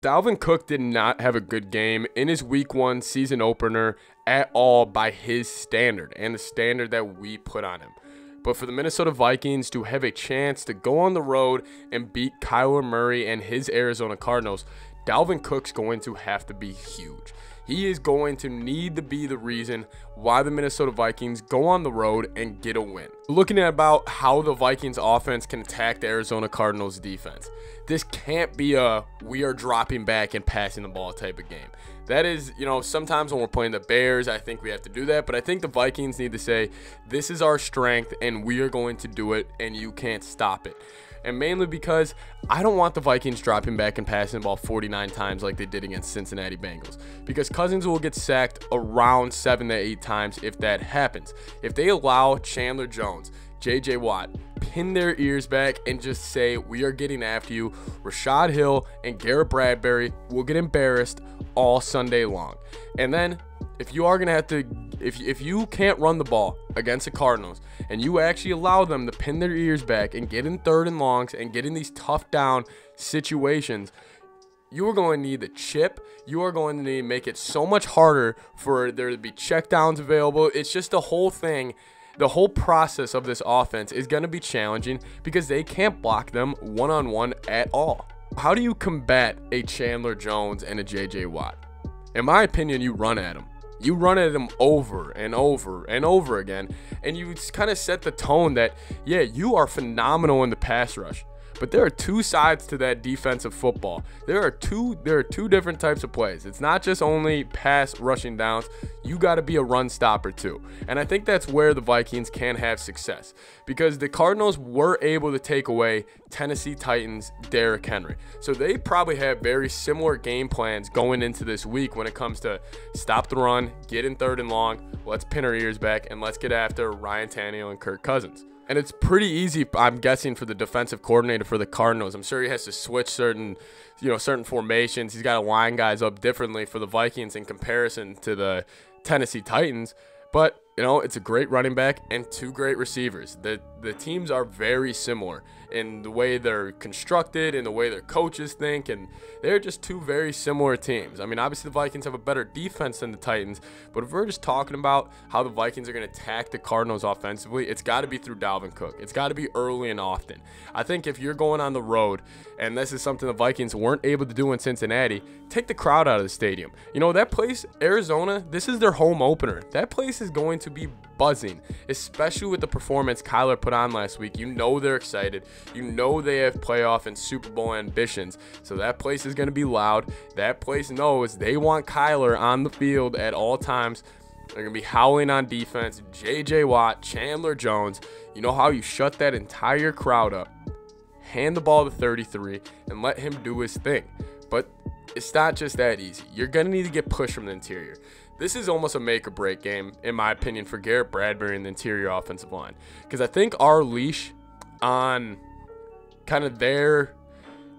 Dalvin Cook did not have a good game in his week 1 season opener at all by his standard and the standard that we put on him. But for the Minnesota Vikings to have a chance to go on the road and beat Kyler Murray and his Arizona Cardinals, Dalvin Cook's going to have to be huge. He is going to need to be the reason why the Minnesota Vikings go on the road and get a win. Looking at about how the Vikings offense can attack the Arizona Cardinals defense, this can't be a we are dropping back and passing the ball type of game. That is, sometimes when we're playing the Bears, I think we have to do that. But I think the Vikings need to say, this is our strength and we are going to do it and you can't stop it. And mainly because I don't want the Vikings dropping back and passing the ball 49 times like they did against Cincinnati Bengals. Because Cousins will get sacked around 7 to 8 times if that happens. If they allow Chandler Jones, J.J. Watt, pin their ears back and just say, we are getting after you, Rashad Hill and Garrett Bradbury will get embarrassed all Sunday long. And then if you are going to have to, if you can't run the ball against the Cardinals and you actually allow them to pin their ears back and get in 3rd and longs and get in these tough down situations, you are going to need the chip. You are going to need to make it so much harder for there to be check downs available. It's just the whole thing. The whole process of this offense is going to be challenging because they can't block them one-on-one at all. How do you combat a Chandler Jones and a J.J. Watt? In my opinion, you run at them. You run at them over and over and over again, and you kind of set the tone that, yeah, you are phenomenal in the pass rush. But there are two sides to that defensive football. There are two different types of plays. It's not just only pass rushing downs. You got to be a run stopper too. And I think that's where the Vikings can have success, because the Cardinals were able to take away Tennessee Titans' Derrick Henry. So they probably have very similar game plans going into this week when it comes to stop the run, get in 3rd and long, let's pin our ears back, and let's get after Ryan Tannehill and Kirk Cousins. And it's pretty easy, I'm guessing, for the defensive coordinator for the Cardinals. I'm sure he has to switch certain formations. He's got to line guys up differently for the Vikings in comparison to the Tennessee Titans. But, it's a great running back and 2 great receivers. The teams are very similar in the way they're constructed, in the way their coaches think, and they're just 2 very similar teams. I mean, obviously the Vikings have a better defense than the Titans, but if we're just talking about how the Vikings are going to attack the Cardinals offensively, it's got to be through Dalvin Cook. It's got to be early and often. I think if you're going on the road, and this is something the Vikings weren't able to do in Cincinnati, take the crowd out of the stadium. That place, Arizona, this is their home opener. That place is going to be buzzing, especially with the performance Kyler put on last week. They're excited. They have playoff and Super Bowl ambitions. So that place is going to be loud. That place knows they want Kyler on the field at all times. They're going to be howling on defense. J.J. Watt, Chandler Jones. You know how you shut that entire crowd up? Hand the ball to 33 and let him do his thing. But it's not just that easy. You're going to need to get pushed from the interior. This is almost a make or break game, in my opinion, for Garrett Bradbury and the interior offensive line. Because I think our leash on kind of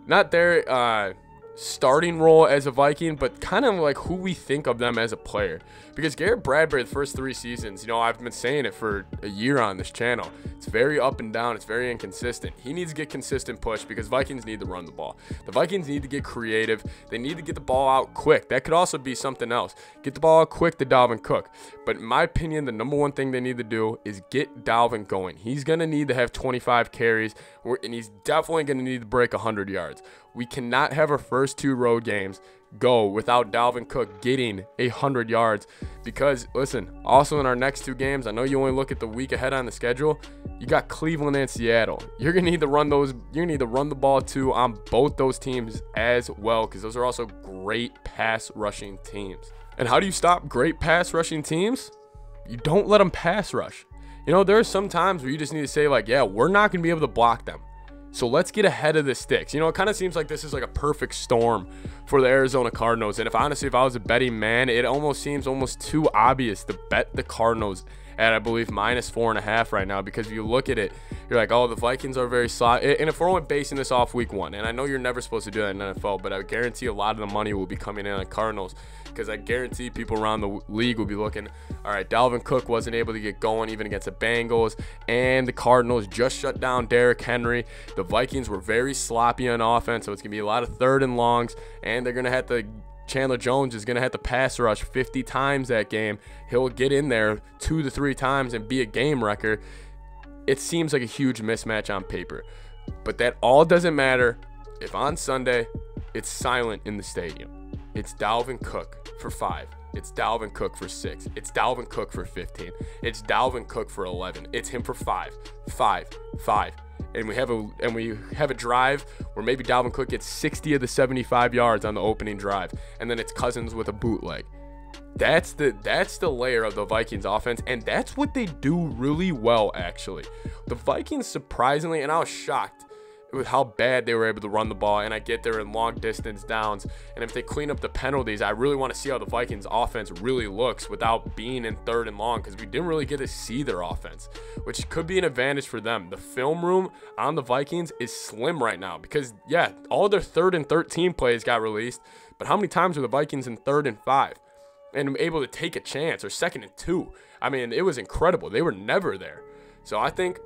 not their starting role as a Viking, but kind of like who we think of them as a player. Because Garrett Bradbury, the first 3 seasons, I've been saying it for a year on this channel. It's very up and down. It's very inconsistent. He needs to get consistent push because Vikings need to run the ball. The Vikings need to get creative. They need to get the ball out quick. That could also be something else. Get the ball out quick to Dalvin Cook. But in my opinion, the number one thing they need to do is get Dalvin going. He's going to need to have 25 carries, and he's definitely going to need to break 100 yards. We cannot have our first 2 road games go without Dalvin Cook getting 100 yards, because listen, also in our next 2 games, I know you only look at the week ahead on the schedule, you got Cleveland and Seattle. You're gonna need to run those. You're gonna need to run the ball too on both those teams as well, because those are also great pass rushing teams. And how do you stop great pass rushing teams? You don't let them pass rush. There are some times where you just need to say, like, yeah, we're not gonna be able to block them, so let's get ahead of the sticks. It kind of seems like this is like a perfect storm for the Arizona Cardinals. And if I was a betting man, it almost seems almost too obvious to bet the Cardinals at, I believe, -4.5 right now, because if you look at it, you're like, oh, the Vikings are very slow. And if we're only basing this off week 1, and I know you're never supposed to do that in NFL, but I guarantee a lot of the money will be coming in on Cardinals, because I guarantee people around the league will be looking, all right, Dalvin Cook wasn't able to get going even against the Bengals, and the Cardinals just shut down Derrick Henry. The Vikings were very sloppy on offense, so it's going to be a lot of 3rd and longs, and they're going to have to Chandler Jones is going to have to pass rush 50 times that game. He'll get in there 2 to 3 times and be a game wrecker. It seems like a huge mismatch on paper, but that all doesn't matter if on Sunday it's silent in the stadium. It's Dalvin Cook for 5. It's Dalvin Cook for 6. It's Dalvin Cook for 15. It's Dalvin Cook for 11. It's him for 5. And we have a drive where maybe Dalvin Cook gets 60 of the 75 yards on the opening drive, and then it's Cousins with a bootleg. That's the layer of the Vikings offense, and that's what they do really well, actually. The Vikings, surprisingly, and I was shocked with how bad they were able to run the ball, and I get they're in long distance downs, and if they clean up the penalties, I really want to see how the Vikings offense really looks without being in 3rd and long, because we didn't really get to see their offense, which could be an advantage for them. The film room on the Vikings is slim right now, because yeah, all their 3rd and 13 plays got released, but how many times were the Vikings in 3rd and 5 and able to take a chance, or 2nd and 2? I mean, it was incredible. They were never there. So I think,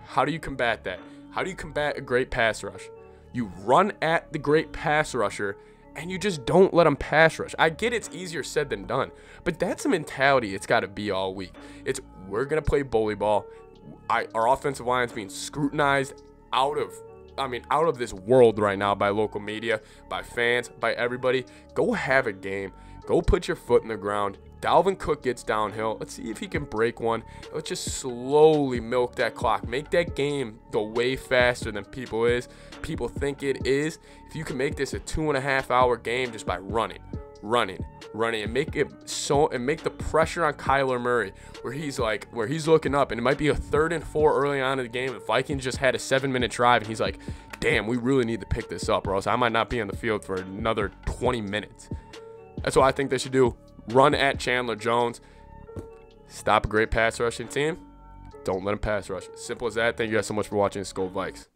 how do you combat that? How do you combat a great pass rush? You run at the great pass rusher, and you just don't let them pass rush. I get it's easier said than done, but that's the mentality it's got to be all week. It's, we're going to play bully ball. Our offensive line is being scrutinized out of this world right now by local media, by fans, by everybody. Go have a game. Go put your foot in the ground. Dalvin Cook gets downhill. Let's see if he can break one. Let's just slowly milk that clock. Make that game go way faster than people think it is. If you can make this a 2.5-hour game just by running, and make the pressure on Kyler Murray where he's looking up, and it might be a 3rd and 4 early on in the game. The Vikings just had a 7-minute drive, and he's like, damn, we really need to pick this up, or else I might not be on the field for another 20 minutes. That's what I think they should do. Run at Chandler Jones. Stop a great pass rushing team. Don't let him pass rush. Simple as that. Thank you guys so much for watching Skol Vikes.